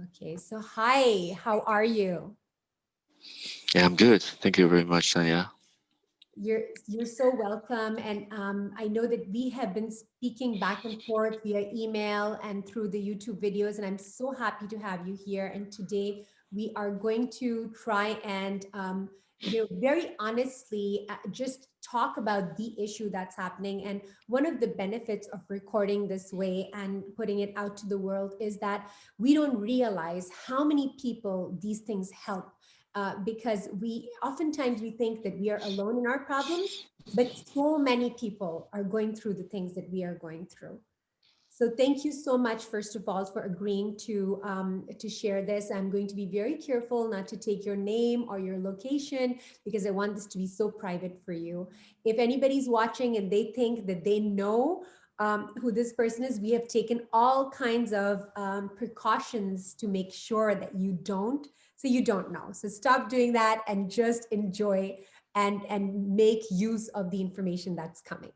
Okay, so hi, how are you? Yeah, I'm good. Thank you very much, Sanya. You're so welcome, and I know that we have been speaking back and forth via email and through the YouTube videos, and I'm so happy to have you here. And today we are going to try and very honestly just talk about the issue that's happening. And one of the benefits of recording this way and putting it out to the world is that we don't realize how many people these things help, because we oftentimes we think that we are alone in our problems, but so many people are going through the things that we are going through. So thank you so much, first of all, for agreeing to share this. I'm going to be very careful not to take your name or your location because I want this to be so private for you. If anybody's watching and they think that they know who this person is, we have taken all kinds of precautions to make sure that you don't. So you don't know. So stop doing that and just enjoy and make use of the information that's coming.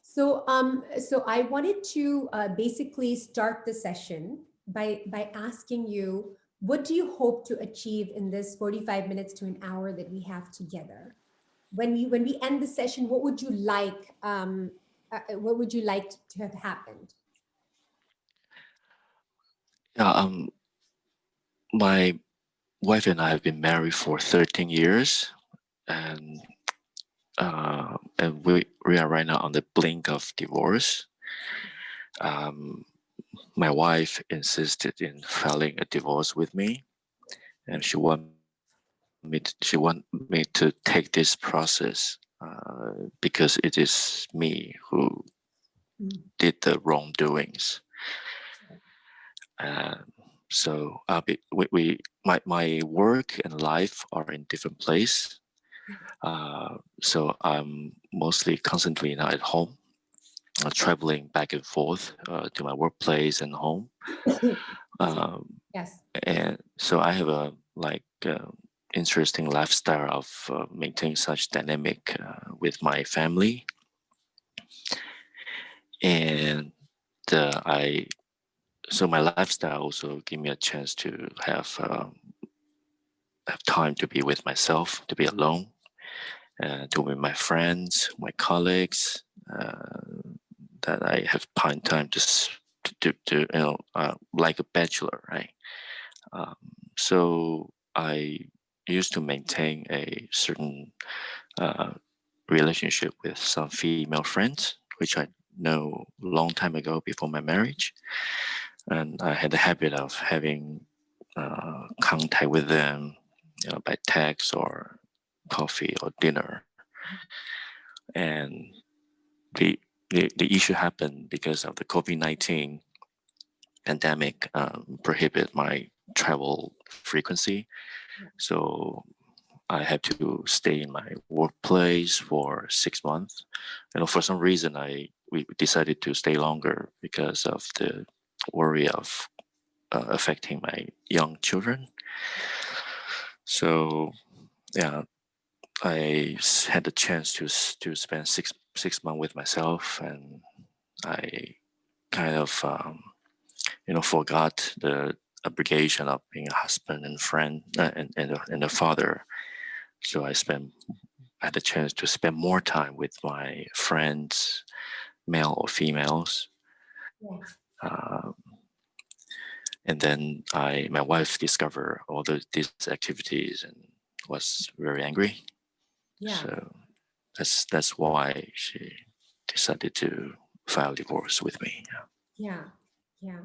So I wanted to basically start the session by asking you, what do you hope to achieve in this 45 minutes to an hour that we have together? When we end the session, what would you like to have happened? Yeah, my wife and I have been married for 13 years, and we are right now on the blink of divorce. Um, my wife insisted in filing a divorce with me, and she want me to take this process because it is me who Mm. did the wrongdoings. Uh, so my work and life are in different place. So I'm mostly constantly now at home, traveling back and forth to my workplace and home. Yes. And so I have a interesting lifestyle of maintaining such dynamic with my family, and I so my lifestyle also give me a chance to have time to be with myself, to be alone, to with my friends, my colleagues, that I have time to like a bachelor, right? Um, so I used to maintain a certain uh, relationship with some female friends, which I know a long time ago before my marriage, and I had the habit of having contact with them, by text or coffee or dinner. And the the issue happened because of the COVID-19 pandemic, prohibit my travel frequency. So I had to stay in my workplace for 6 months. For some reason, we decided to stay longer because of the worry of affecting my young children. So yeah, had the chance to spend six months with myself, and I kind of forgot the obligation of being a husband and friend, and a father. So I had the chance to spend more time with my friends, male or females. Yes. Uh, and then my wife discovered all these activities and was very angry. Yeah. So that's why she decided to file divorce with me. Yeah. Yeah. Yeah.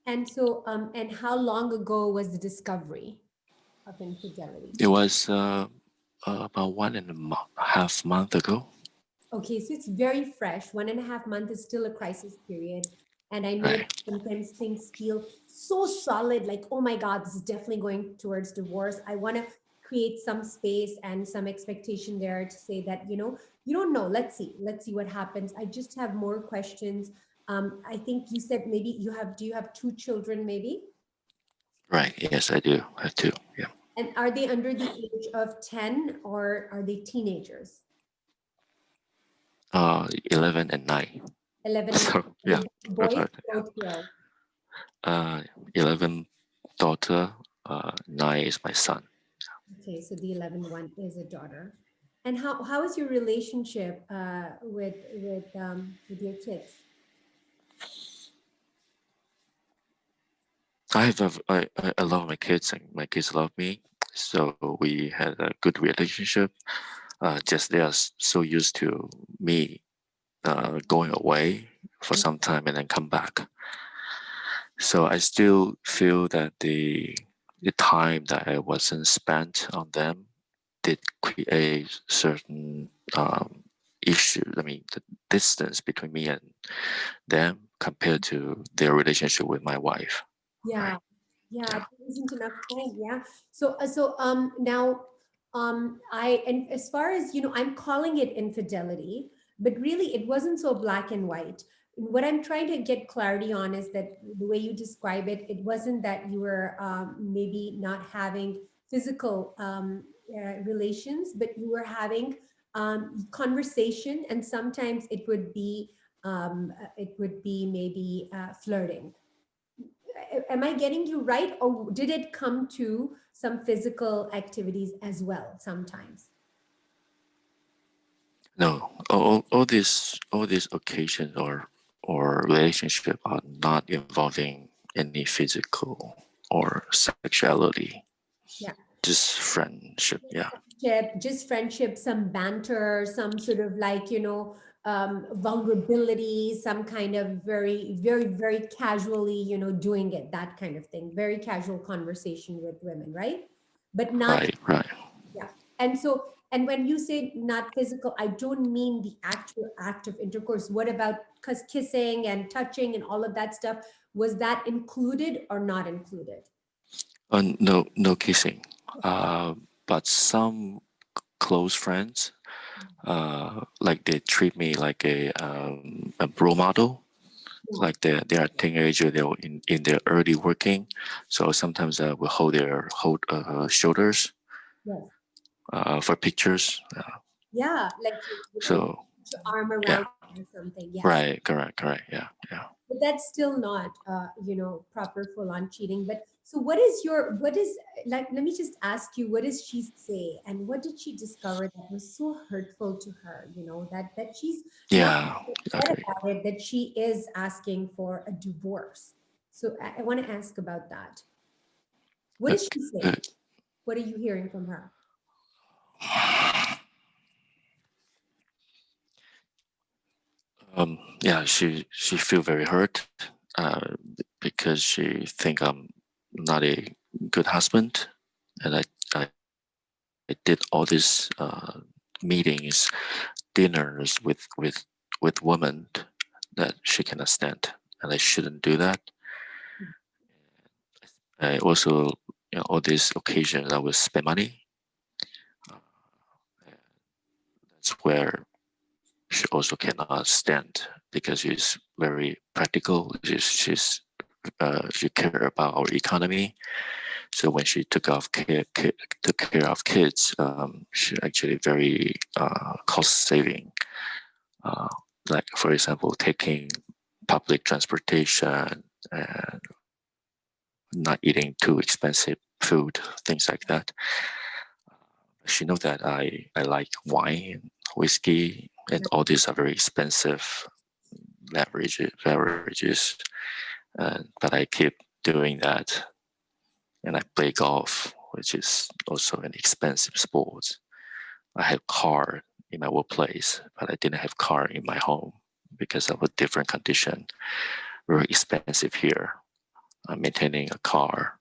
And how long ago was the discovery of infidelity? It was about 1.5 months ago. Okay, so it's very fresh. 1.5 months is still a crisis period. And I know that Right. sometimes things feel so solid, like, oh my God, this is definitely going towards divorce. I want to create some space and some expectation there to say that, you don't know. Let's see. Let's see what happens. I just have more questions. I think you said maybe do you have two children, maybe? Right. Yes, I do. I have two. Yeah. And are they under the age of 10 or are they teenagers? 11 and 9. 11 and So yeah. both boys, About, yeah. both girls. Uh, 11 daughter, 9 is my son. Okay, so the 11 one is a daughter. And how is your relationship with your kids? I love my kids and my kids love me. So we had a good relationship. Just they are so used to me going away for some time and then come back. So I still feel that the time that I wasn't spent on them did create certain issues. I mean, the distance between me and them compared to their relationship with my wife. Yeah, Right? yeah, Yeah. there isn't enough time. Yeah. So now I and as far as I'm calling it infidelity, but really it wasn't so black and white. What I'm trying to get clarity on is that the way you describe it, it wasn't that you were maybe not having physical relations, but you were having conversation, and sometimes it would be maybe flirting. Am I getting you right, or did it come to some physical activities as well sometimes? No, all these occasions or relationship are not involving any physical or sexuality. Yeah. Just friendship. Yeah. Just friendship, some banter, some sort of like, vulnerability, some kind of very, very, very casually, doing it, that kind of thing. Very casual conversation with women, right? But not. Right. Right. Yeah. And so, and when you say not physical, I don't mean the actual act of intercourse. What about because kissing and touching and all of that stuff? Was that included or not included? No, no kissing. But some close friends, like they treat me like a role model. Yeah. Like they are teenager, they're in their early working, so sometimes we hold their shoulders Yes. for pictures. Yeah. Like So put your arm yeah, around or something. Yes. right, correct, yeah, yeah, But that's still not proper full on cheating. But so what is like, let me just ask you, what does she say, and what did she discover that was so hurtful to her, that she's not yeah. upset Agree. about it, that she is asking for a divorce? So I want to ask about that. What Uh, does she uh, say? What are you hearing from her? yeah, she feel very hurt because she think I'm not a good husband, and I, I did all these meetings, dinners with women that she cannot stand, and I shouldn't do that. I also, all these occasions I will spend money. Uh, that's where she also cannot stand because she's very practical. She care about our economy. So when she took care of kids, she actually very cost saving. Uh, like for example, taking public transportation and not eating too expensive food, things like that. She knows that I like wine and whiskey, and all these are very expensive beverages. But I keep doing that, and I play golf, which is also an expensive sport. I have car in my workplace, but I didn't have car in my home because of a different condition. Very expensive here. Maintaining a car,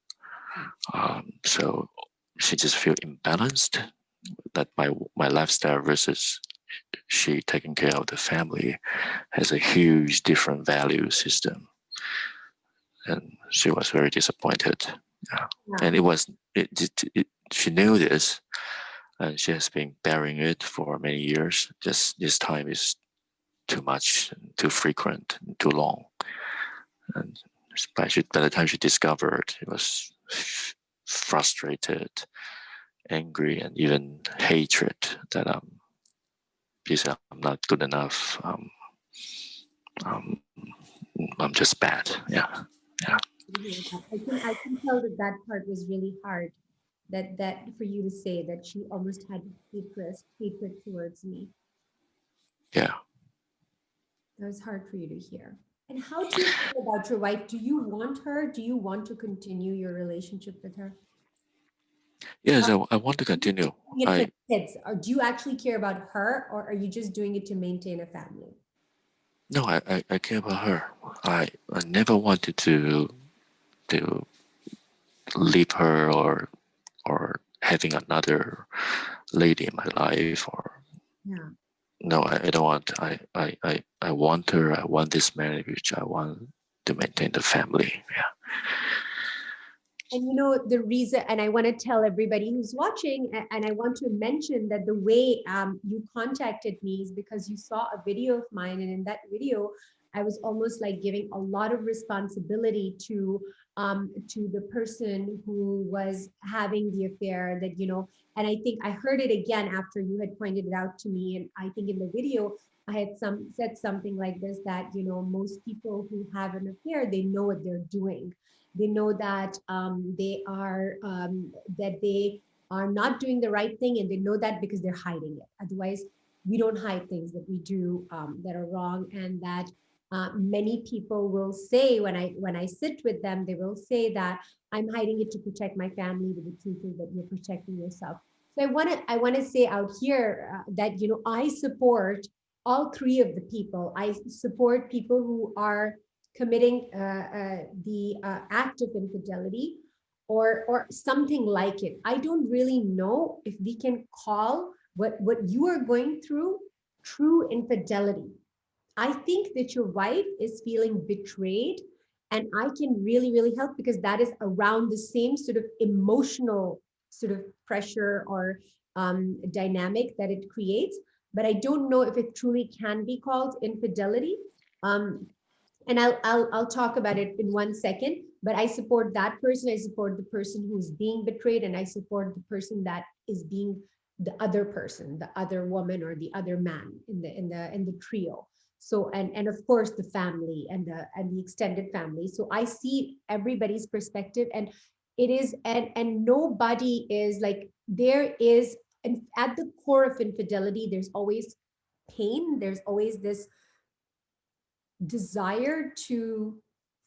so she just feel imbalanced. That my lifestyle versus she taking care of the family has a huge different value system, and she was very disappointed. Yeah. Yeah. And she knew this, and she has been bearing it for many years. Just this time is too much, too frequent, too long, and by the time she discovered, it was frustrated, angry, and even hatred that she said I'm not good enough. Um, I'm just bad. Yeah. Yeah. I hear that. I can tell that that part was really hard. That for you to say that she almost had hatred towards me. Yeah. That was hard for you to hear. And how do you feel about your wife? Do you want her? Do you want to continue your relationship with her? Yes, Or I want to are you continue. doing it for I the kids? Or do you actually care about her, or are you just doing it to maintain a family? No, I care about her. I never wanted to leave her or having another lady in my life or Yeah. no, I don't want. I want her. I want this marriage. I want to maintain the family. Yeah. And you know, the reason, and I want to tell everybody who's watching, and I want to mention that the way you contacted me is because you saw a video of mine. And in that video, I was almost like giving a lot of responsibility to the person who was having the affair that, you know, and I think I heard it again after you had pointed it out to me. And I think in the video, I had said something like this, that, you know, most people who have an affair, they know what they're doing. They know that they are not doing the right thing, and they know that because they're hiding it. Otherwise, we don't hide things that we do that are wrong. And that many people will say, when I sit with them, they will say that I'm hiding it to protect my family, but the truth is that you're protecting yourself. So I want to say out here that, you know, I support all three of the people. I support people who are committing the act of infidelity, or something like it. I don't really know if we can call what you are going through true infidelity. I think that your wife is feeling betrayed, and I can really, really help, because that is around the same sort of emotional sort of pressure or dynamic that it creates. But I don't know if it truly can be called infidelity. Um, and I'll talk about it in 1 second. But I support that person. I support the person who's being betrayed, and I support the person that is being the other person, the other woman, or the other man in the trio. So, and of course the family and the extended family. So I see everybody's perspective, and it is, and nobody is like, there is, and at the core of infidelity, there's always pain. There's always this desire to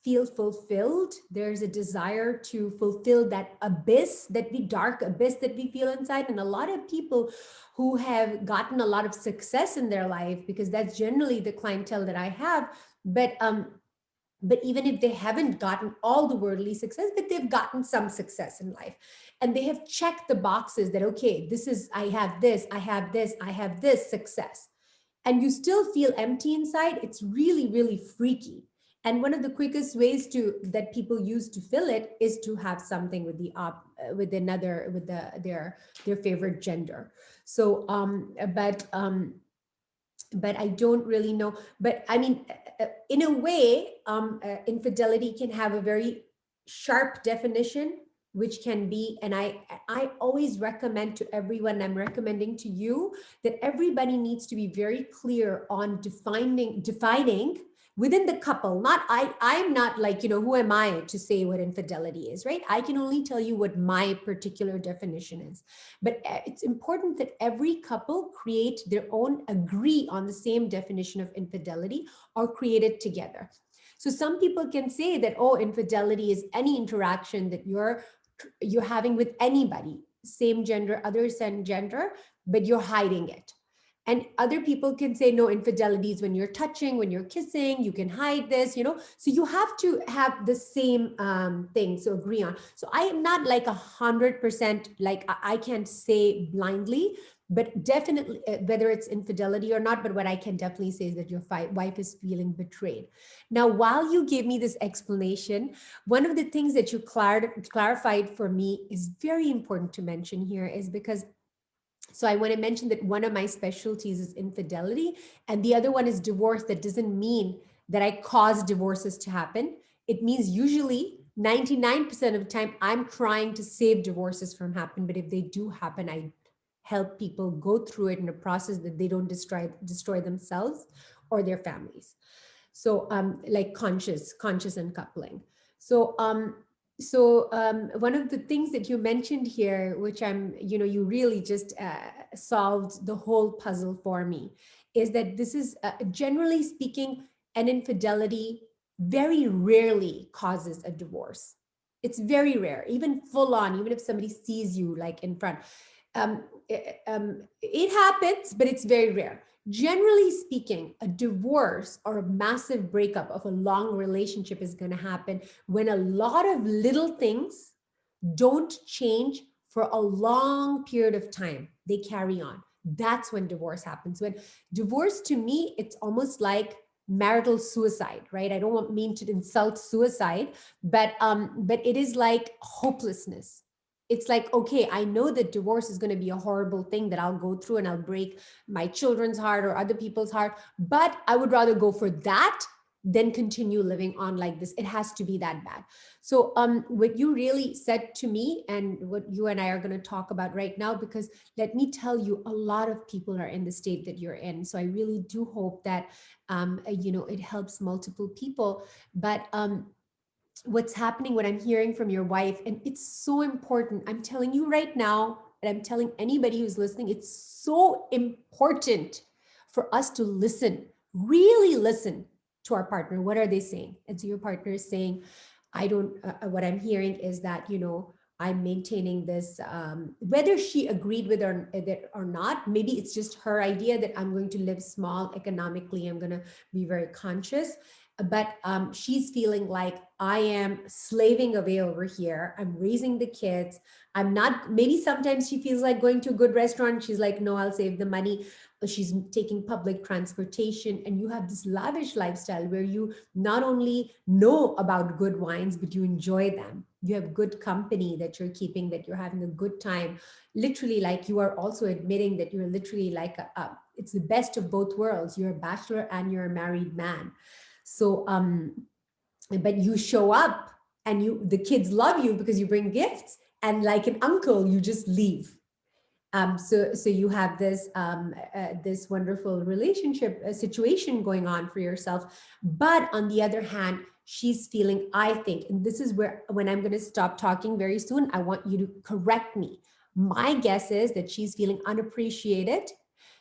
feel fulfilled. There's a desire to fulfill that abyss, that the dark abyss that we feel inside. And a lot of people who have gotten a lot of success in their life, because that's generally the clientele that I have, but even if they haven't gotten all the worldly success, but they've gotten some success in life, and they have checked the boxes that, okay, this is, I have this, I have this, I have this success, and you still feel empty inside. It's really, really freaky. And one of the quickest ways to that people use to fill it is to have something with the with another, with their favorite gender. So but I don't really know. But I mean, in a way, infidelity can have a very sharp definition, which can be, and I always recommend to everyone, I'm recommending to you, that everybody needs to be very clear on defining within the couple. Not I'm not like, you know, who am I to say what infidelity is, right? I can only tell you what my particular definition is. But it's important that every couple create their own, agree on the same definition of infidelity, or create it together. So some people can say that, oh, infidelity is any interaction that you're having with anybody, same gender, other same gender, but you're hiding it. And other people can say, no, infidelity is when you're touching, when you're kissing, you can hide this, you know. So you have to have the same thing, so agree on. So I am not like 100%, like I can't say blindly, but definitely whether it's infidelity or not. But what I can definitely say is that your wife is feeling betrayed. Now, while you gave me this explanation, one of the things that you clarified for me is very important to mention here, is because, so I want to mention that one of my specialties is infidelity, and the other one is divorce. That doesn't mean that I cause divorces to happen. It means usually 99% of the time I'm trying to save divorces from happen. But if they do happen, I help people go through it in a process that they don't destroy themselves or their families. So like conscious uncoupling. So, one of the things that you mentioned here, which you really just solved the whole puzzle for me, is that this is generally speaking, an infidelity very rarely causes a divorce. It's very rare, even full on, even if somebody sees you like in front. It happens, but it's very rare. Generally speaking, a divorce or a massive breakup of a long relationship is going to happen when a lot of little things don't change for a long period of time. They carry on. That's when divorce happens. When divorce, to me, it's almost like marital suicide, right? I don't want mean to insult suicide, but it is like hopelessness. It's like, okay, I know that divorce is going to be a horrible thing that I'll go through and I'll break my children's heart or other people's heart, but I would rather go for that than continue living on like this. It has to be that bad. So what you really said to me and what you and I are going to talk about right now, because let me tell you, a lot of people are in the state that you're in. So I really do hope that it helps multiple people. But what's happening, what I'm hearing from your wife, and it's so important. I'm telling you right now, and I'm telling anybody who's listening, it's so important for us to listen, really listen to our partner. What are they saying? And so your partner is saying, I don't, what I'm hearing is that, I'm maintaining this, whether she agreed with that or not, maybe it's just her idea that I'm going to live small economically. I'm going to be very conscious, but she's feeling like I am slaving away over here. I'm raising the kids. I'm not, maybe sometimes she feels like going to a good restaurant. She's like, no, I'll save the money. She's taking public transportation. And you have this lavish lifestyle where you not only know about good wines, but you enjoy them. You have good company that you're keeping, that you're having a good time. Literally, like you are also admitting that you're literally like, it's the best of both worlds. You're a bachelor and you're a married man. So, but you show up and the kids love you because you bring gifts, and like an uncle, you just leave. So you have this wonderful relationship situation going on for yourself. But on the other hand, she's feeling, I think, and this is where, when I'm going to stop talking very soon, I want you to correct me. My guess is that she's feeling unappreciated.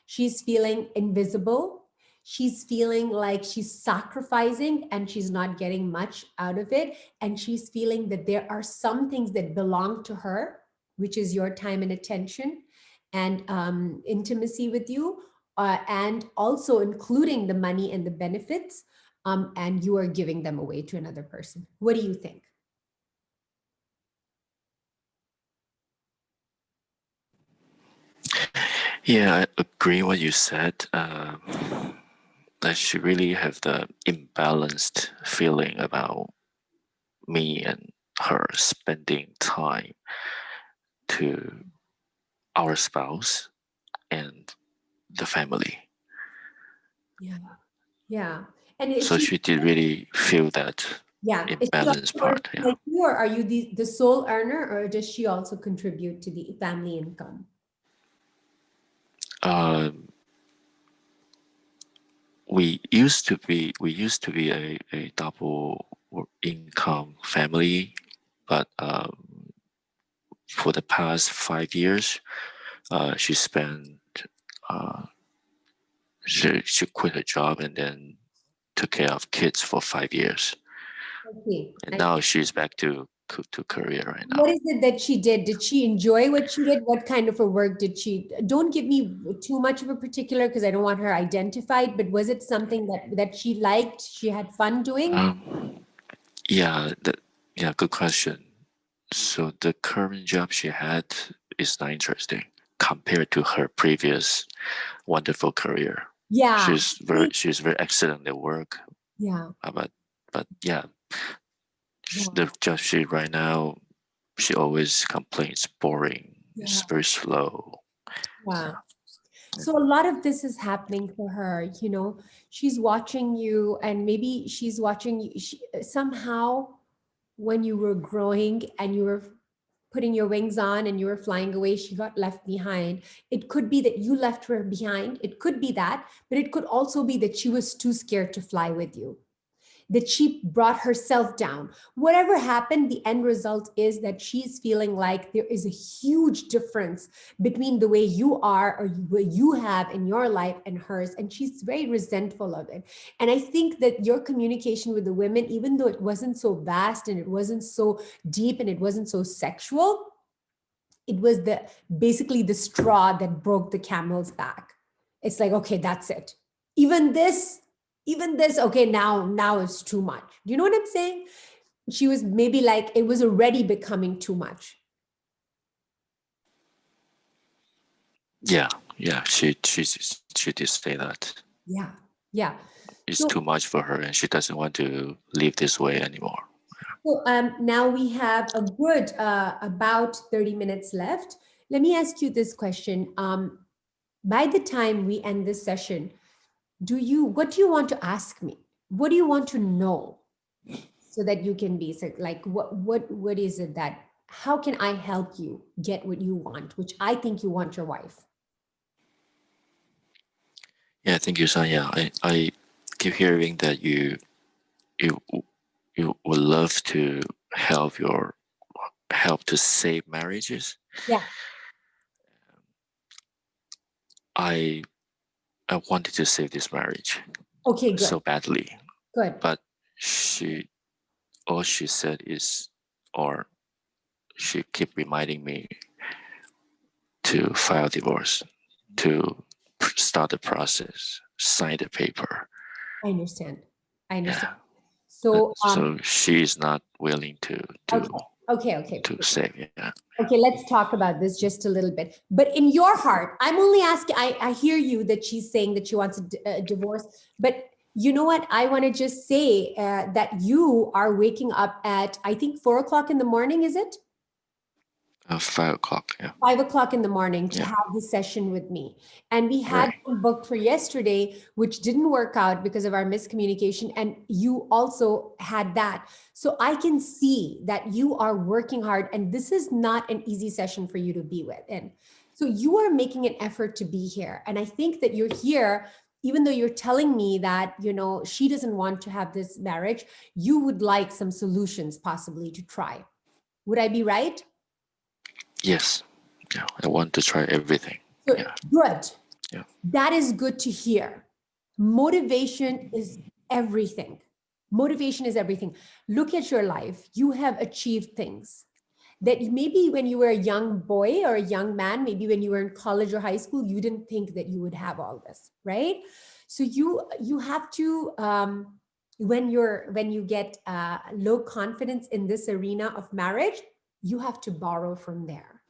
She's feeling invisible. She's feeling like she's sacrificing and she's not getting much out of it. And she's feeling that there are some things that belong to her, which is your time and attention and intimacy with you, and also including the money and the benefits, and you are giving them away to another person. What do you think? Yeah, I agree what you said. That she really have the imbalanced feeling about me and her spending time to our spouse and the family. Yeah, yeah. And is So she, she did really feel that yeah, is she imbalance also earning part. Yeah. like you, or are you the sole earner, or does she also contribute to the family income? Um, we used to be a double income family, but for the past 5 years, she spent uh, she quit her job and then took care of kids for 5 years, Okay. and now she's back to career right What now. is it that she did? Did she enjoy what she did? What kind of a work did she? Don't give me too much of a particular because I don't want her identified, but was it something that she liked, she had fun doing? Um, yeah, yeah, good question. So the current job she had is not interesting compared to her previous wonderful career. Yeah. She's very excellent at work, Yeah. but yeah, Yeah. the job she right now, she always complains boring. Yeah. It's very slow. Yeah. Yeah. So a lot of this is happening for her, she's watching you, and maybe she's watching you somehow when you were growing and you were putting your wings on and you were flying away, she got left behind. It could be that you left her behind. It could be that, but it could also be that she was too scared to fly with you. that she brought herself down. Whatever happened, the end result is that she's feeling like there is a huge difference between the way you are or what you have in your life and hers. And she's very resentful of it. And I think that your communication with the women, even though it wasn't so vast and it wasn't so deep and it wasn't so sexual, it was basically the straw that broke the camel's back. It's like, okay, that's it. Even this, okay, now it's too much. Do you know what I'm saying? She was maybe like, it was already becoming too much. Yeah, yeah. She did say that. Yeah, yeah. It's So, too much for her, and she doesn't want to live this way anymore. so now we have a good about 30 minutes left. Let me ask you this question. By the time we end this session, what do you want to ask me? What do you want to know so that you can be like, what is it that, how can I help you get what you want, which I think you want your wife? Yeah, thank you, Sanya. I keep hearing that you would love to help to save marriages. Yeah. I wanted to save this marriage Okay, good. so badly, Good. but all she said is, or she kept reminding me to file divorce, to start the process, sign the paper. I understand. I understand. Yeah. So, So she is not willing to okay. save. Yeah. Okay, let's talk about this just a little bit. But in your heart, I'm only asking, I hear you that she's saying that she wants a divorce. But you know what? I want to just say that you are waking up at, I think, 4 o'clock in the morning, is it? 5 o'clock. Yeah. 5 o'clock in the morning to Yeah. have this session with me. And we had Right. one booked for yesterday, which didn't work out because of our miscommunication. And you also had that. So I can see that you are working hard, and this is not an easy session for you to be with. And so you are making an effort to be here. And I think that you're here, even though you're telling me that, she doesn't want to have this marriage, you would like some solutions possibly to try. Would I be right? Yes. Yeah. I want to try everything. So Yeah. good. Yeah. That is good to hear. Motivation is everything. Motivation is everything. Look at your life. You have achieved things that maybe when you were a young boy or a young man, maybe when you were in college or high school, you didn't think that you would have all this, right? So you have to when you get low confidence in this arena of marriage, you have to borrow from there.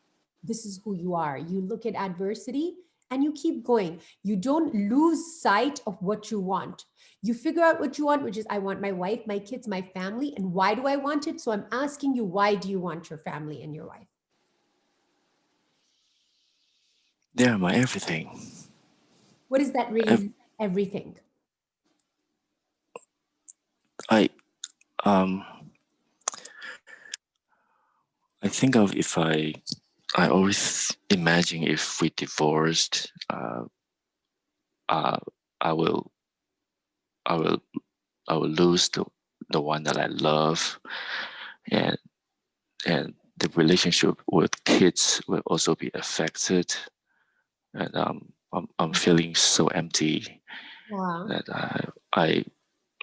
This is who you are. You look at adversity and you keep going. You don't lose sight of what you want. You figure out what you want, which is, I want my wife, my kids, my family. And why do I want it? So I'm asking you, why do you want your family and your wife? They're my everything. What does that really mean? Everything. I um I think of if I always imagine if we divorced, uh, I will I will I will lose the one that I love, and the relationship with kids will also be affected, and I'm feeling so empty Wow. that I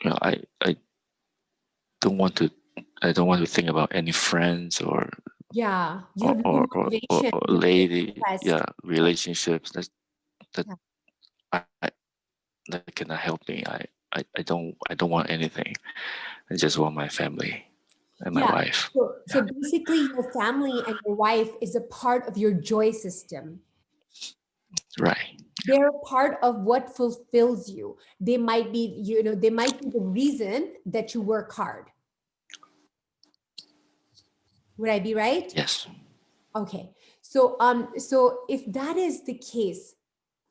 I don't want to don't want to think about any friends Yeah. You have no motivation. or You have no lady, interest. yeah, relationships that Yeah. I that cannot help me. I don't want anything. I just want my family and my Yeah. wife. So Yeah. basically, your family and your wife is a part of your joy system. Right. They're part of what fulfills you. They might be, they might be the reason that you work hard. Would I be right? Yes. Okay. So if that is the case,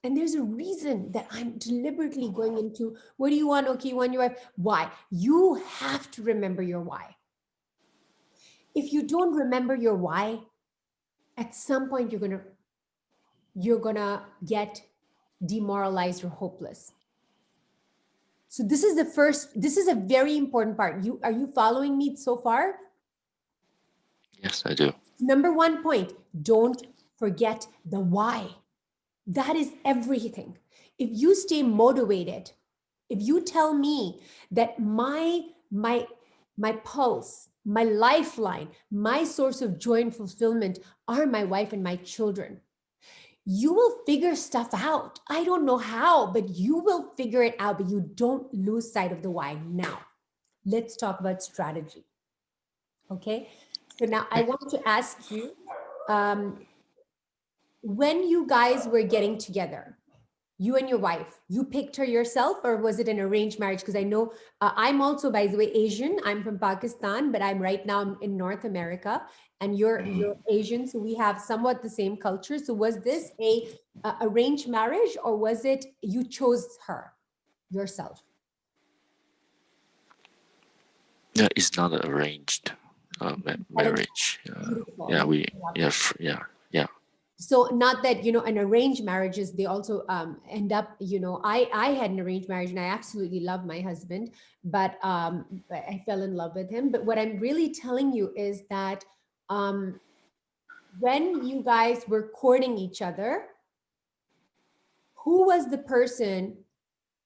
and there's a reason that I'm deliberately going into, what do you want? Okay, you want your wife. Why? You have to remember your why. If you don't remember your why, at some point you're gonna get demoralized or hopeless. So this is a very important part. Are you following me so far? Yes, I do. Number one point, don't forget the why. That is everything. If you stay motivated, if you tell me that my pulse, my lifeline, my source of joy and fulfillment are my wife and my children, you will figure stuff out. I don't know how, but you will figure it out, but you don't lose sight of the why. Now, let's talk about strategy. Okay. So now I Okay. want to ask you, um, when you guys were getting together, you and your wife, you picked her yourself, or was it an arranged marriage? Because I know I'm also, by the way, Asian. I'm from Pakistan, but I'm right now in North America, and you're Mhm. Asian, so we have somewhat the same culture. So was this a arranged marriage, or was it you chose her yourself? Yeah, it's not an arranged Fell in love. marriage. Beautiful. Yeah, You we love yeah that. yeah. So not that, an arranged marriages, they also end up, I had an arranged marriage and I absolutely love my husband, but I fell in love with him. But what I'm really telling you is that um when you guys were courting each other, who was the person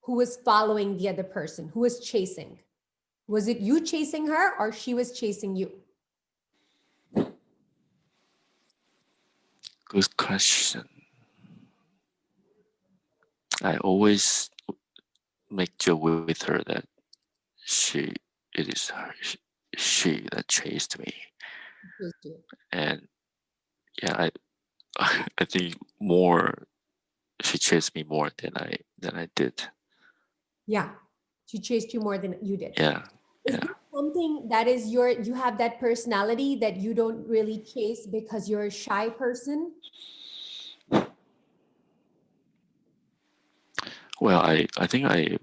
who was following the other person, who was chasing? Was it you chasing her, or she was chasing you? Good question. I always make joke with her that she it is her she that chased me, Chased you. and yeah, I think more she chased me more than I did. Yeah, she chased you more than you did. Yeah, Is yeah. there something that is you have that personality that you don't really chase because you're a shy person? Well, I think I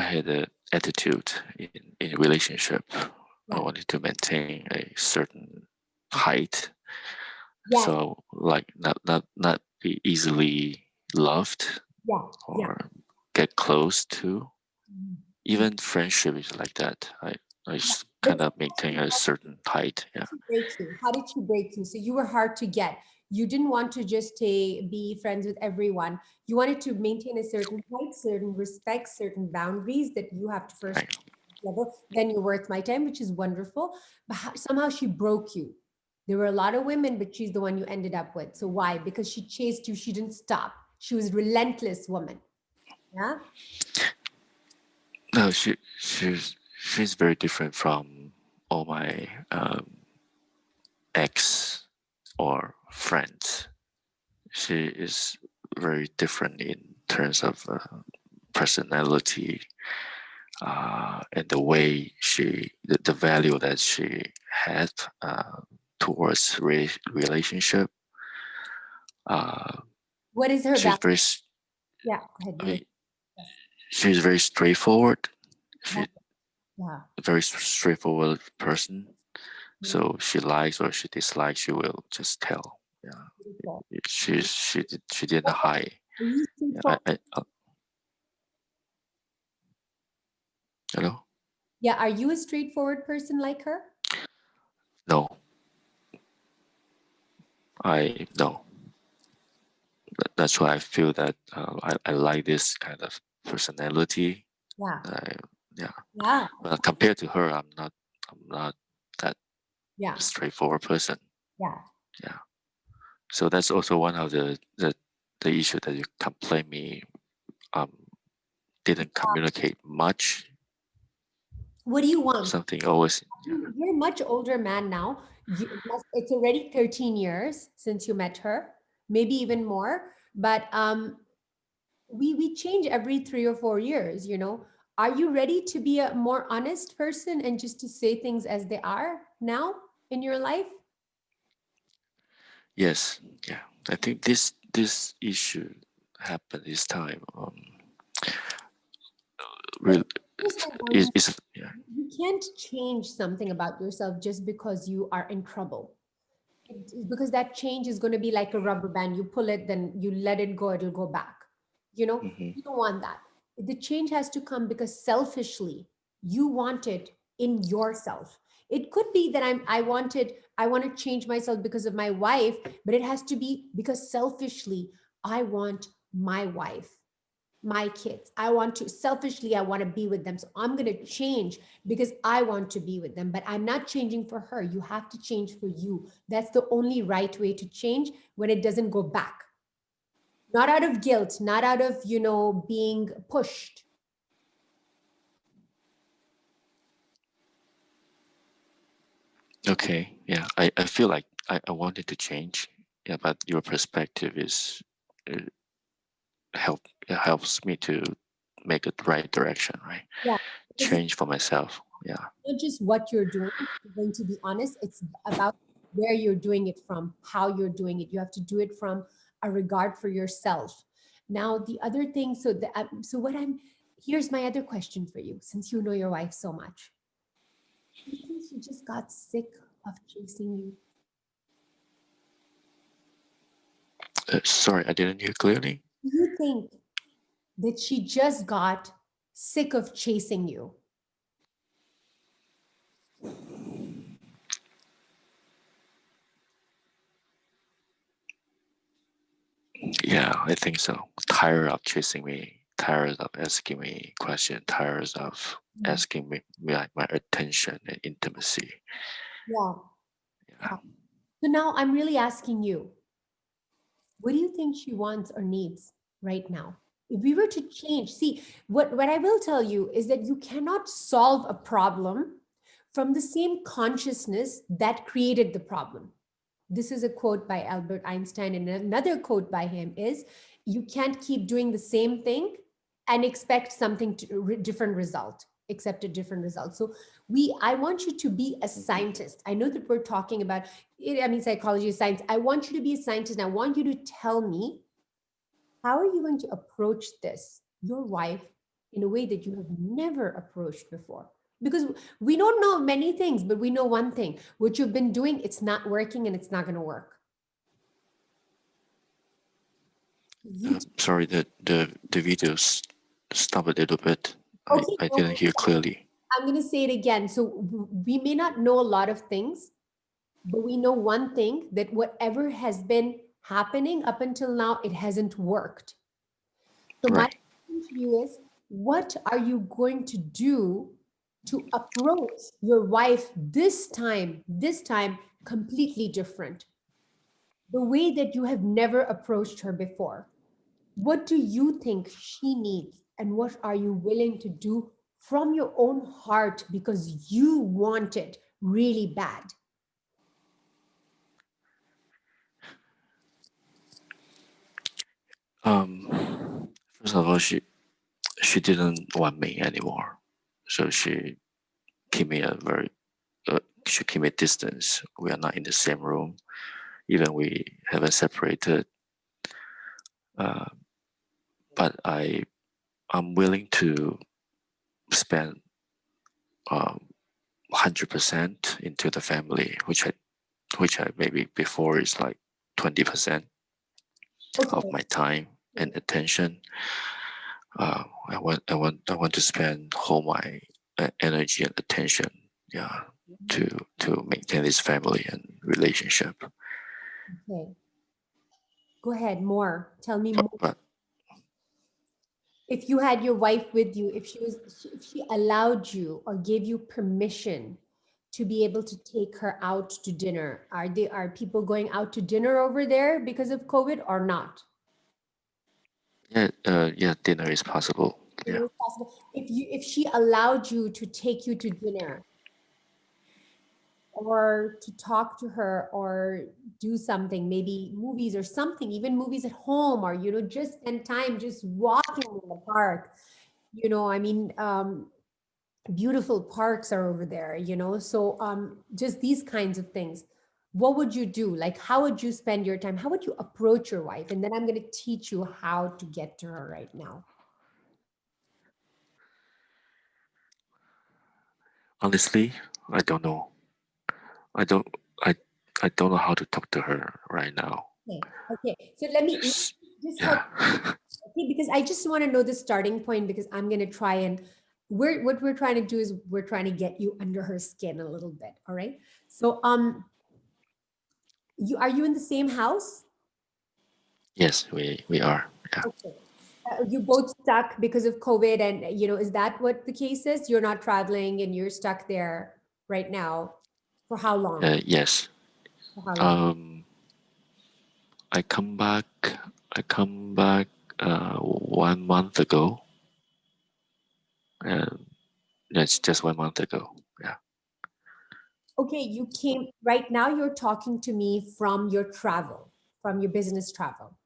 had an attitude in relationship. I Yeah. wanted to maintain a certain height, Yes. so like not be easily loved Yeah. Yeah. or get close to. Mhm. Even friendship is like that. I But kind of maintain a certain height. how Yeah, did she break you? How did she break you? So you were hard to get. You didn't want to just be friends with everyone. You wanted to maintain a certain height, certain respect, certain boundaries that you have to first right. level. Then you're worth my time, which is wonderful. But somehow she broke you. There were a lot of women, but she's the one you ended up with. So why? Because she chased you. She didn't stop. She was relentless woman. Yeah. No, she's very different from all my ex or friends. She is very different in terms of personality, and the way the value that she had towards relationship. Uh, What is her she's back? very, Yeah. Go ahead. I You were. mean, Yes. she's very straightforward. Yeah. She's Yeah. a very straightforward person. Beautiful. So she likes or she dislikes, she will just tell. Yeah, Beautiful. she didn't hide. Are you Yeah, straightforward? hello. Yeah. Are you a straightforward person like her? No, I no. That's why I feel that I like this kind of personality. Yeah. I, yeah, Yeah. but compared to her, I'm not that Yeah. straightforward person. Yeah. Yeah, so that's also one of the issue that you complain me. Um, didn't communicate much. What do you want? Something always. Yeah. You're a much older man now. It's already 13 years since you met her, maybe even more. But we change every 3 or 4 years. Are you ready to be a more honest person and just to say things as they are now in your life? Yes. Yeah. I think this issue happened this time. But Real here's my is one, is yeah. you can't change something about yourself just because you are in trouble. Because that change is going to be like a rubber band. You pull it, then you let it go, it'll go back. Hmm. You don't want that. The change has to come because selfishly you want it in yourself. It could be that I want to change myself because of my wife, but it has to be because selfishly I want my wife, my kids. I want to selfishly, I want to be with them. So I'm going to change because I want to be with them, but I'm not changing for her. You have to change for you. That's the only right way to change, when it doesn't go back. Not out of guilt, not out of, being pushed. Okay, yeah, I feel like I wanted to change, yeah, but your perspective is uh, it helps me to make the right direction, right? Yeah. Because Change for myself. Yeah. not just what you're doing, you're going to be honest, it's about where you're doing it from, how you're doing it. You have to do it from a regard for yourself. Now, the other thing, so what I'm, here's my other question for you, since you know your wife so much. Do you think she just got sick of chasing you? Sorry, I didn't hear clearly. Do you think that she just got sick of chasing you? Yeah, I think so. Tired of chasing me, tired of asking me questions, tired of Mm. asking me my attention and intimacy. Yeah. Yeah. Yeah. So now I'm really asking you, what do you think she wants or needs right now? If we were to change, see, what I will tell you is that you cannot solve a problem from the same consciousness that created the problem. This is a quote by Albert Einstein, and another quote by him is, you can't keep doing the same thing and expect something to different result, accept a different result. So I want you to be a scientist. I know that we're talking about I mean, psychology is science. I want you to be a scientist, and I want you to tell me, how are you going to approach this, your wife, in a way that you have never approached before? Because we don't know many things, but we know one thing: what you've been doing, it's not working and it's not going to work. You Sorry, the videos stop a little bit. okay? I No, didn't hear clearly. I'm going to say it again. So we may not know a lot of things, but we know one thing: that whatever has been happening up until now, it hasn't worked. So my Right. question to you is, what are you going to do to approach your wife this time completely different, the way that you have never approached her before? What do you think she needs, and what are you willing to do from your own heart because you want it really bad? First of all, she didn't want me anymore, so keep me a very she keep me distance. We are not in the same room, even we haven't separated. Uh, but I'm willing to spend 100% into the family, which I maybe before is like 20% of Okay. my time and attention. I want to spend whole my energy and attention, yeah, to maintain this family and relationship. Okay. Go ahead, more. Tell me But, more. but If you had your wife with you, if she allowed you or gave you permission to be able to take her out to dinner, are people going out to dinner over there because of COVID or not? yeah, yeah, dinner is possible. You Yeah, know, it's possible. If she allowed you to take you to dinner, or to talk to her, or do something, maybe movies or something, even movies at home, or just spend time just walking in the park. I mean, beautiful parks are over there, so just these kinds of things. What would you do? Like, how would you spend your time? How would you approach your wife? And then I'm going to teach you how to get to her right now. honestly, I don't know. I don't. I I don't know how to talk to her right now. Okay. Okay. So let me Yes. Just help, Yeah. okay, because I just want to know the starting point, because I'm going to try and what we're trying to do is we're trying to get you under her skin a little bit. All right. So, you are you in the same house? Yes, we are. Yeah. Okay. You both stuck because of COVID, and is that what the case is? You're not traveling and you're stuck there right now. For how long? Yes. For how long? Um, I come back. I come back 1 month ago, and that's just 1 month ago. Yeah. Okay, you came right now. You're talking to me from your travel, from your business travel,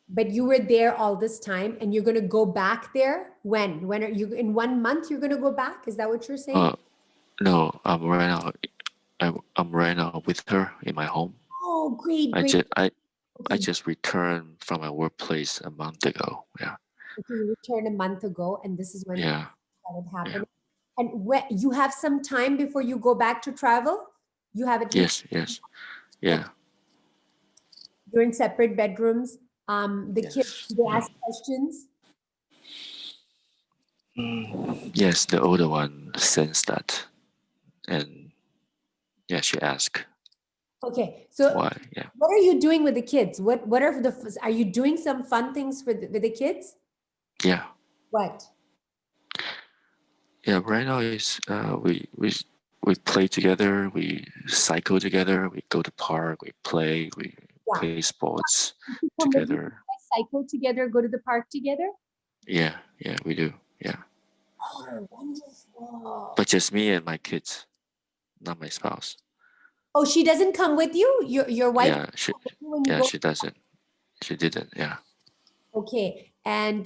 but you were there all this time, and you're going to go back there when? When are you in 1 month? You're going to go back? Is that what you're saying? Uh, no, I'm right now with her in my home. Oh, great, I great. just I I Okay, just returned from my workplace a month ago. Yeah. okay, you returned a month ago, and this is when it Yeah. started Yeah. happening. And when you have some time before you go back to travel, you have at least, Yes. Yes. okay, Yeah. you're in separate bedrooms. The kids, Yes. they Yeah. ask questions. Yes, the older one sensed that, and yeah, she asked Okay, so why. Yeah. what are you doing with the kids? What are are you doing some fun things with the kids? Yeah. What? Yeah. Right now is we play together. We cycle together. We go to park. We play. We Yeah. play sports You come with me, you together. guys cycle together, go to the park together? Yeah. Yeah. We do. Yeah. Oh, wonderful. But just me and my kids, not my spouse. Oh, she doesn't come with you? Your wife Yeah. doesn't come with you when you Yeah. go? She doesn't. She didn't. Yeah. Okay. And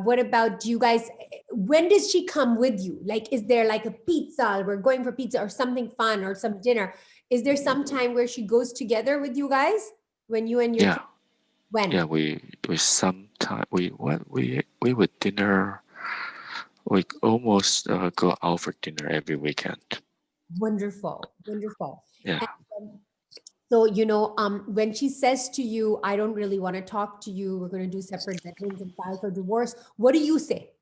what about, do you guys, when does she come with you? Like, is there like a pizza? We're going for pizza or something fun or some dinner. Is there some time where she goes together with you guys when you and your Yeah. kids? When? Yeah. We sometime we would dinner. We almost go out for dinner every weekend. Wonderful. Wonderful. Yeah. And so, when she says to you, I don't really want to talk to you, we're going to do separate bedrooms and file for divorce, what do you say?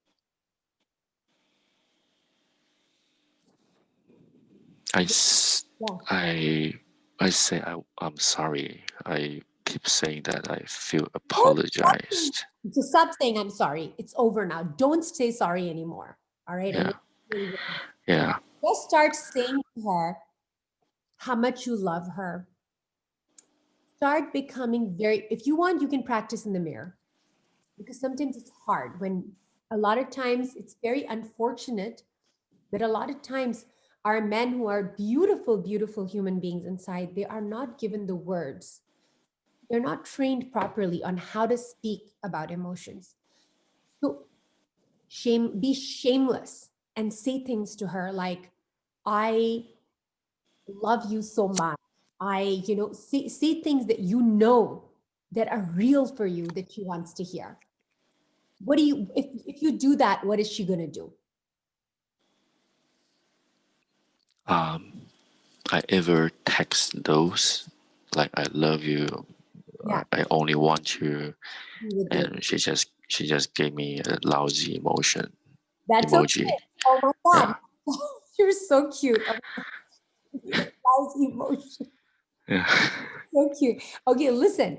I, s- Yeah. I, I say I'm sorry. I keep saying that I feel Don't stop saying, apologized. just stop saying, I'm sorry. It's over now. Don't say sorry anymore. All right. I know Yeah. it's really, really hard. Yeah. Just start saying to her how much you love her. Start becoming very, if you want, you can practice in the mirror, because sometimes it's hard when a lot of times it's very unfortunate, but a lot of times our men who are beautiful, beautiful human beings inside, they are not given the words. They're not trained properly on how to speak about emotions. So be shameless and say things to her like, I love you so much. Say things that that are real for you, that she wants to hear. What do you, if you do that, what is she going to do? Um, I ever text those like I love you. Yeah, I only want you, be with you. and she just gave me a lousy That's okay. emoji. Oh my God. Yeah. You're so cute. Oh, lousy emotion. Yeah. So cute. Okay, listen.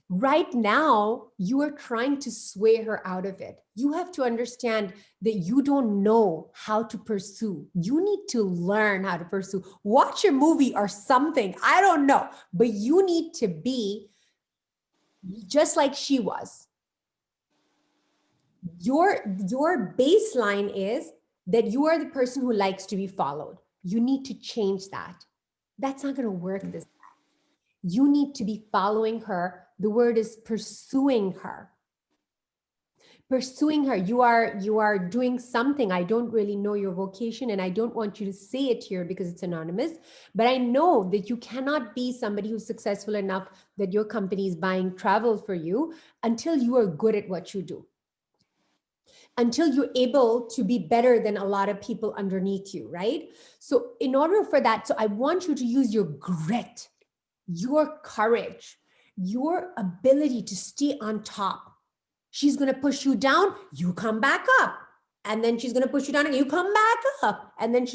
Right now, you are trying to sway her out of it. You have to understand that you don't know how to pursue. You need to learn how to pursue. Watch a movie or something. I don't know, but you need to be just like she was. Your baseline is that you are the person who likes to be followed. You need to change that. That's not going to work this. You need to be following her. The word is pursuing her. Pursuing her. You are doing something. I don't really know your vocation, and I don't want you to say it here because it's anonymous, but I know that you cannot be somebody who's successful enough that your company is buying travel for you until you are good at what you do, until you're able to be better than a lot of people underneath you, right? So in order for that, so I want you to use your grit, your courage, your ability to stay on top. She's going to push you down, you come back up. And then she's going to push you down and you come back up. And then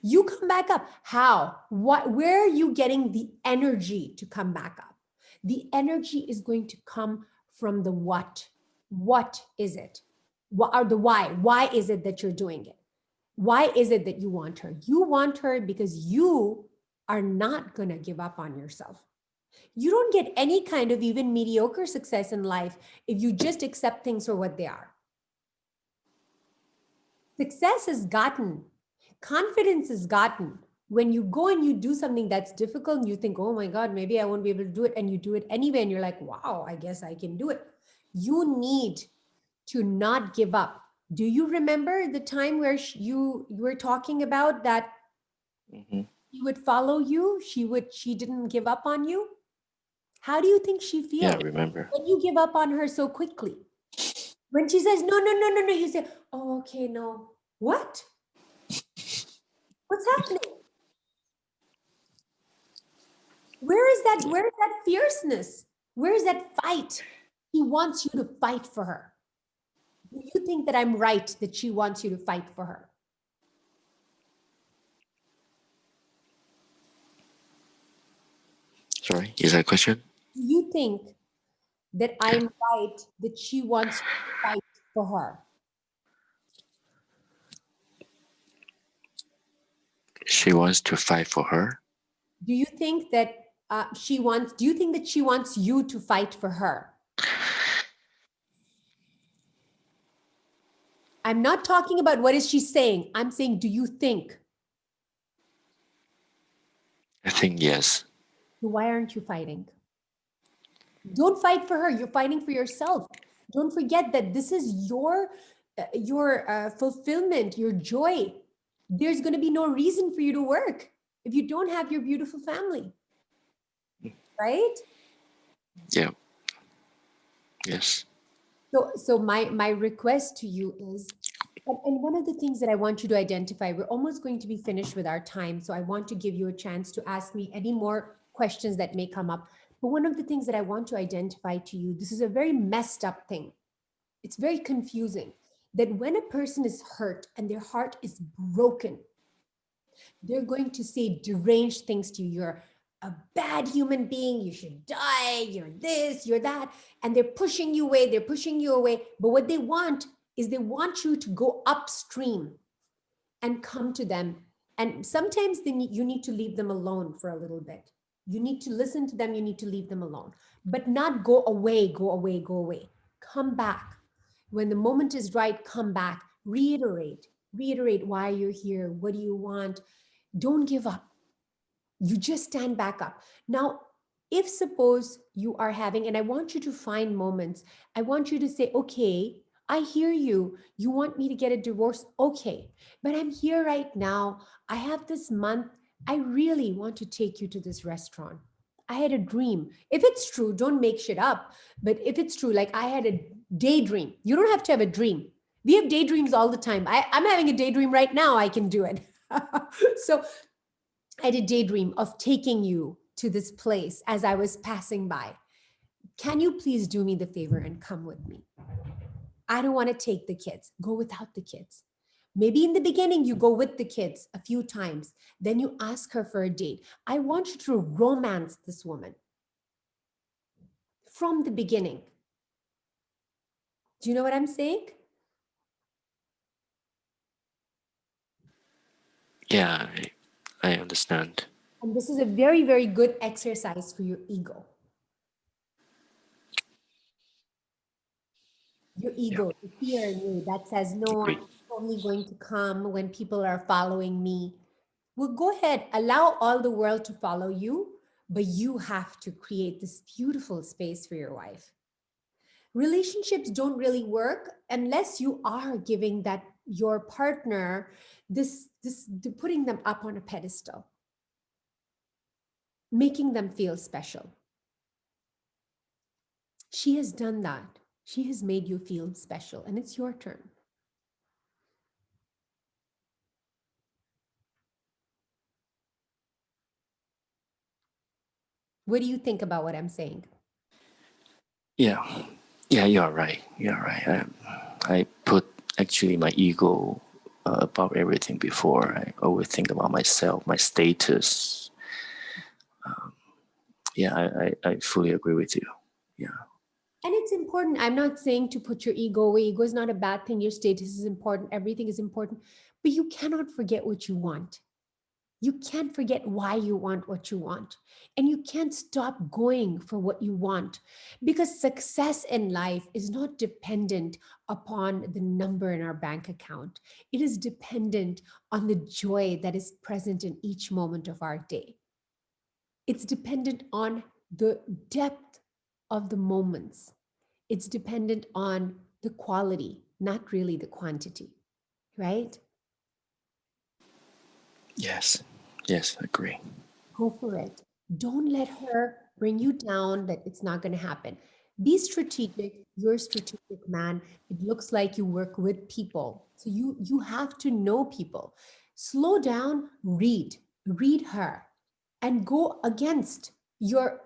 you come back up. How? Where are you getting the energy to come back up? The energy is going to come from the what. What is it? What are the why? Why is it that you're doing it? Why is it that you want her? You want her because you are not going to give up on yourself. You don't get any kind of even mediocre success in life if you just accept things for what they are. Success is gotten, confidence is gotten when you go and you do something that's difficult and you think, oh my God, maybe I won't be able to do it. And you do it anyway. And you're like, wow, I guess I can do it. You need to not give up. Do you remember the time where you were talking about that Hmm. she would follow you? She didn't give up on you. How do you think she Yeah, I feels remember. when you give up on her so quickly? When she says, no, no, no, no, no, you say, oh, okay, no. What? What's happening? Where is that fierceness? Where is that fight? He wants you to fight for her. Do you think that I'm right that she wants you to fight for her? Sorry, is that a question? Do you think that I'm right that she wants you to fight for her? She wants to fight for her. Do you think that do you think that she wants you to fight for her? I'm not talking about what is she saying. I'm saying, do you think? I think yes. Why aren't you fighting? Don't fight for her. You're fighting for yourself. Don't forget that this is your fulfillment, your joy. There's going to be no reason for you to work if you don't have your beautiful family, right? Yeah. Yes. So my request to you is, and one of the things that I want you to identify, we're almost going to be finished with our time, so I want to give you a chance to ask me any more questions that may come up. But one of the things that I want to identify to you, this is a very messed up thing. It's very confusing that when a person is hurt and their heart is broken, they're going to say deranged things to you. You're a bad human being. You should die. You're this, you're that. And they're pushing you away. They're pushing you away. But what they want is they want you to go upstream and come to them. And sometimes you need to leave them alone for a little bit. You need to listen to them. You need to leave them alone, but not go away, go away, go away. Come back. When the moment is right, come back. Reiterate why you're here. What do you want? Don't give up. You just stand back up. Now, if suppose you are having, and I want you to find moments, I want you to say, okay, I hear you. You want me to get a divorce? Okay, but I'm here right now. I have this month. I really want to take you to this restaurant. I had a dream. If it's true, don't make shit up. But if it's true, like I had a daydream, you don't have to have a dream. We have daydreams all the time. I'm having a daydream right now. I can do it. So I had a daydream of taking you to this place as I was passing by. Can you please do me the favor and come with me? I don't want to take the kids. Go without the kids. Maybe in the beginning, you go with the kids a few times. Then you ask her for a date. I want you to romance this woman from the beginning. Do you know what I'm saying? Yeah, I understand. And this is a very, very good exercise for your ego. Your Yeah, ego, the fear in you that says, no, agree. I'm only going to come when people are following me. Well, go ahead, allow all the world to follow you, but you have to create this beautiful space for your wife. Relationships don't really work unless you are giving that your partner this putting them up on a pedestal, making them feel special. She has done that. She has made you feel special, and it's your turn. What do you think about what I'm saying? Yeah, yeah, you're right. You're right. I put actually my ego above everything before. I always think about myself, my status. Yeah, I fully agree with you. Yeah. And it's important. I'm not saying to put your ego away. Ego is not a bad thing. Your status is important. Everything is important. But you cannot forget what you want. You can't forget why you want what you want. And you can't stop going for what you want, because success in life is not dependent upon the number in our bank account. It is dependent on the joy that is present in each moment of our day. It's dependent on the depth of the moments. It's dependent on the quality, not really the quantity, right? Yes. Yes, agree. Go for it. Don't let her bring you down that it's not going to happen. Be strategic. You're a strategic man. It looks like you work with people. So you have to know people. Slow down, read her, and go against your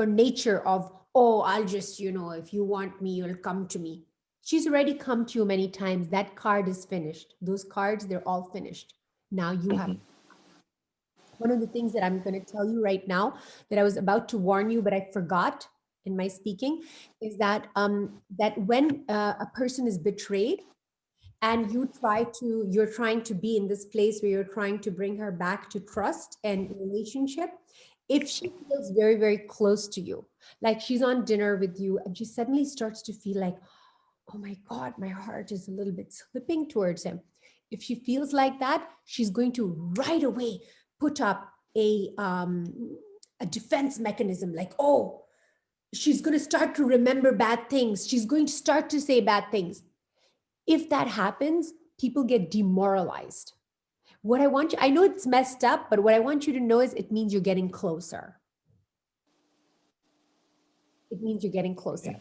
nature of, oh, I'll just, if you want me, you'll come to me. She's already come to you many times. That card is finished. Those cards, they're all finished. Now you have. Hmm. One of the things that I'm going to tell you right now that I was about to warn you, but I forgot in my speaking, is that when a person is betrayed and you're trying to be in this place where you're trying to bring her back to trust and relationship, if she feels very, very close to you, like she's on dinner with you and she suddenly starts to feel like, oh my God, my heart is a little bit slipping towards him. If she feels like that, she's going to right away put up a defense mechanism, like, oh, she's going to start to remember bad things. She's going to start to say bad things. If that happens, people get demoralized. What I want you, I know it's messed up, but what I want you to know is it means you're getting closer. It means you're getting closer.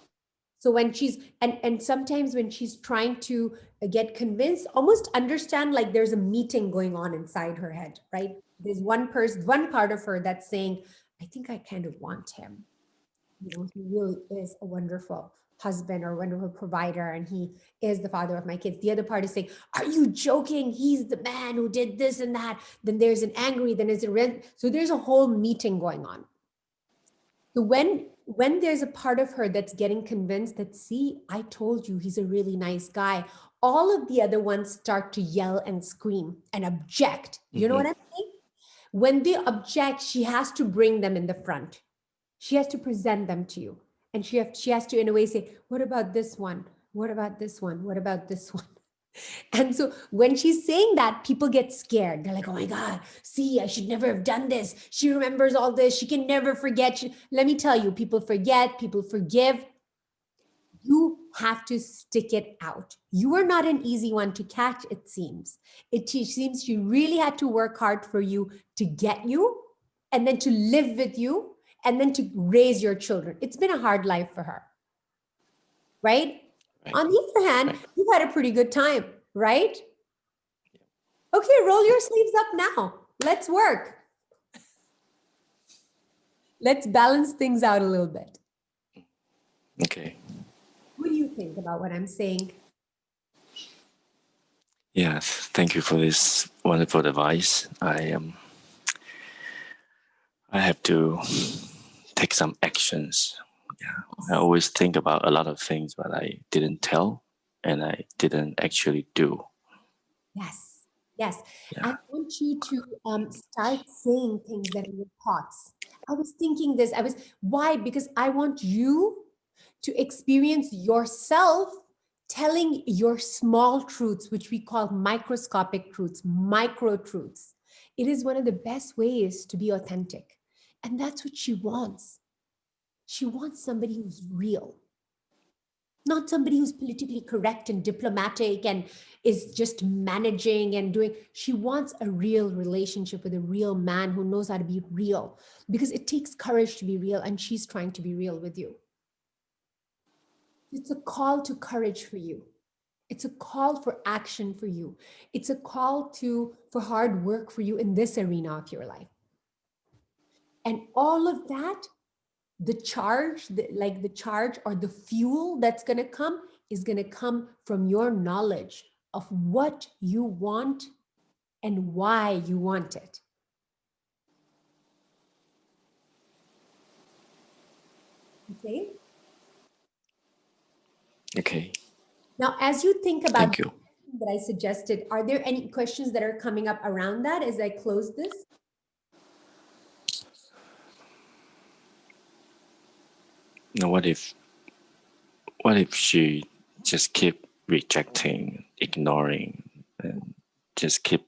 So when she's and sometimes when she's trying to get convinced, almost understand like there's a meeting going on inside her head, right? There's one part of her that's saying, I think I kind of want him. He really is a wonderful husband or wonderful provider, and he is the father of my kids. The other part is saying, are you joking? He's the man who did this and that. Then there's an angry, then there's a rent. So there's a whole meeting going on. So when there's a part of her that's getting convinced that, see, I told you he's a really nice guy, all of the other ones start to yell and scream and object. You know Hmm. what I'm saying? When they object, she has to bring them in the front. She has to present them to you. And she has to, in a way, say, what about this one? What about this one? What about this one? And so when she's saying that, people get scared. They're like, oh my God, see, I should never have done this. She remembers all this. She can never forget. Let me tell you, people forget, people forgive. You have to stick it out. You are not an easy one to catch, it seems. It seems she really had to work hard for you to get you and then to live with you and then to raise your children. It's been a hard life for her, right? Right. On the other hand, Right. you've had a pretty good time, right? Okay, roll your sleeves up now. Let's work. Let's balance things out a little bit. Okay. What do you think about what I'm saying? Yes. Thank you for this wonderful advice. I have to take some actions. Yeah. I Yes. always think about a lot of things, but I didn't tell and I didn't actually do. Yes. Yes. I Yeah. want you to start saying things that are your thoughts. I was thinking this. Why? Because I want you to experience yourself telling your small truths, which we call microscopic truths, micro truths. It is one of the best ways to be authentic. And that's what she wants. She wants somebody who's real, not somebody who's politically correct and diplomatic and is just managing and doing. She wants a real relationship with a real man who knows how to be real, because it takes courage to be real, and she's trying to be real with you. It's a call to courage for you. It's a call for action for you. It's a call to for hard work for you in this arena of your life. And all of that the charge, like the charge or the fuel that's going to come is going to come from your knowledge of what you want and why you want it. Okay. Okay. Now, as you think about Thank you. that I suggested, are there any questions that are coming up around that as I close this? Now, what if she just keep rejecting, ignoring, and just keep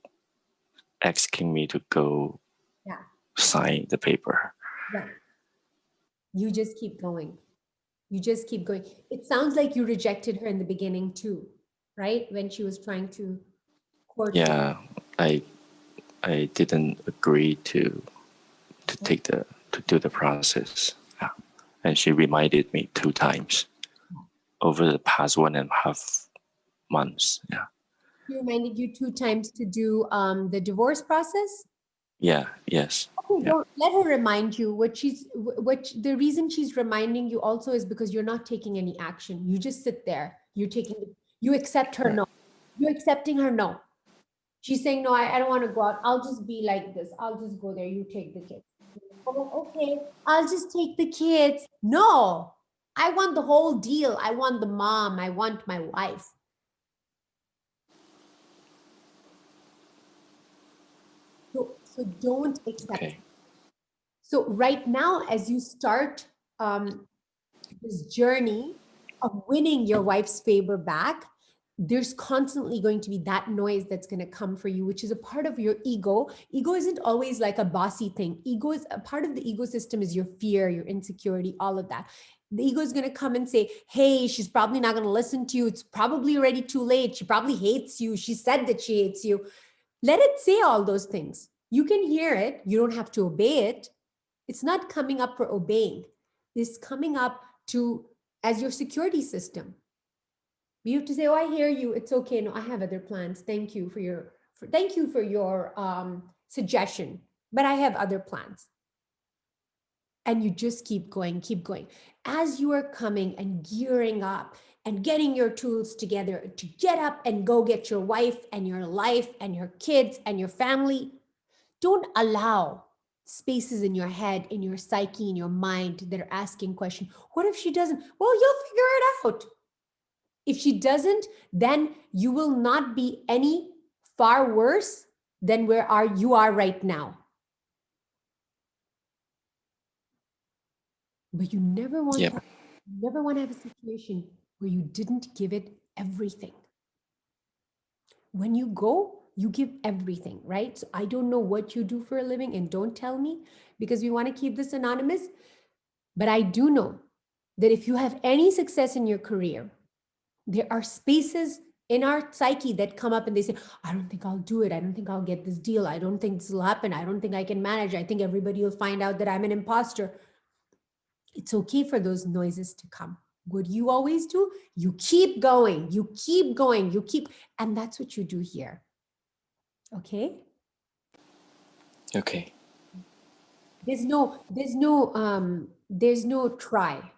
asking me to go Yeah. sign the paper? Yeah. You just keep going. You just keep going. It sounds like you rejected her in the beginning too, right? When she was trying to court you. Yeah, I didn't agree to do the process. Yeah. And she reminded me 2 times over the past 1.5 months. Yeah. She reminded you 2 times to do the divorce process. Yeah. Yes. Okay, Yeah. don't let her remind you. The reason she's reminding you also is because you're not taking any action. You just sit there. You accept her Right. no. You're accepting her no. She's saying, no, I don't want to go out. I'll just be like this. I'll just go there. You take the kids. Oh, okay, I'll just take the kids. No, I want the whole deal. I want the mom. I want my wife. So don't accept. Okay. So right now, as you start this journey of winning your wife's favor back, there's constantly going to be that noise that's going to come for you, which is a part of your ego. Ego isn't always like a bossy thing. Ego is a part of the ecosystem is your fear, your insecurity, all of that. The ego is going to come and say, hey, she's probably not going to listen to you. It's probably already too late. She probably hates you. She said that she hates you. Let it say all those things. You can hear it. You don't have to obey it. It's not coming up for obeying. It's coming up to as your security system. You have to say, "Oh, I hear you. It's okay. No, I have other plans. Thank you for your suggestion, but I have other plans." And you just keep going, keep going. As you are coming and gearing up and getting your tools together to get up and go get your wife and your life and your kids and your family, don't allow spaces in your head, in your psyche, in your mind that are asking questions. What if she doesn't? Well, you'll figure it out. If she doesn't, then you will not be any far worse than where you are right now. But you never want Yep. to have a situation where you didn't give it everything. When you go, you give everything, right? So I don't know what you do for a living, and don't tell me because we want to keep this anonymous. But I do know that if you have any success in your career, there are spaces in our psyche that come up and they say, I don't think I'll do it. I don't think I'll get this deal. I don't think this will happen. I don't think I can manage. I think everybody will find out that I'm an imposter. It's okay for those noises to come. What you always do, you keep going, you keep going, and that's what you do here. Okay? Okay. There's no try.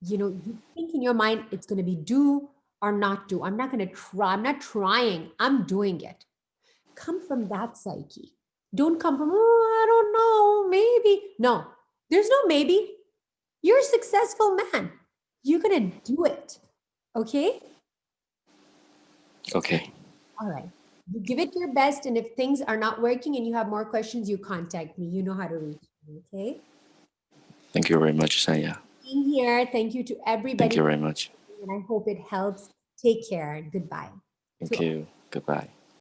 You think in your mind it's going to be do or not do. I'm not going to try. I'm not trying. I'm doing it. Come from that psyche. Don't come from, oh, I don't know, maybe. No, there's no maybe. You're a successful man. You're going to do it. Okay? Okay. All right. You give it your best. And if things are not working and you have more questions, you contact me. You know how to reach me. Okay? Thank you very much, Sanya. Being here. Thank you to Thank everybody. you very much. And I hope it helps. Take care. Goodbye. Thank you. Goodbye.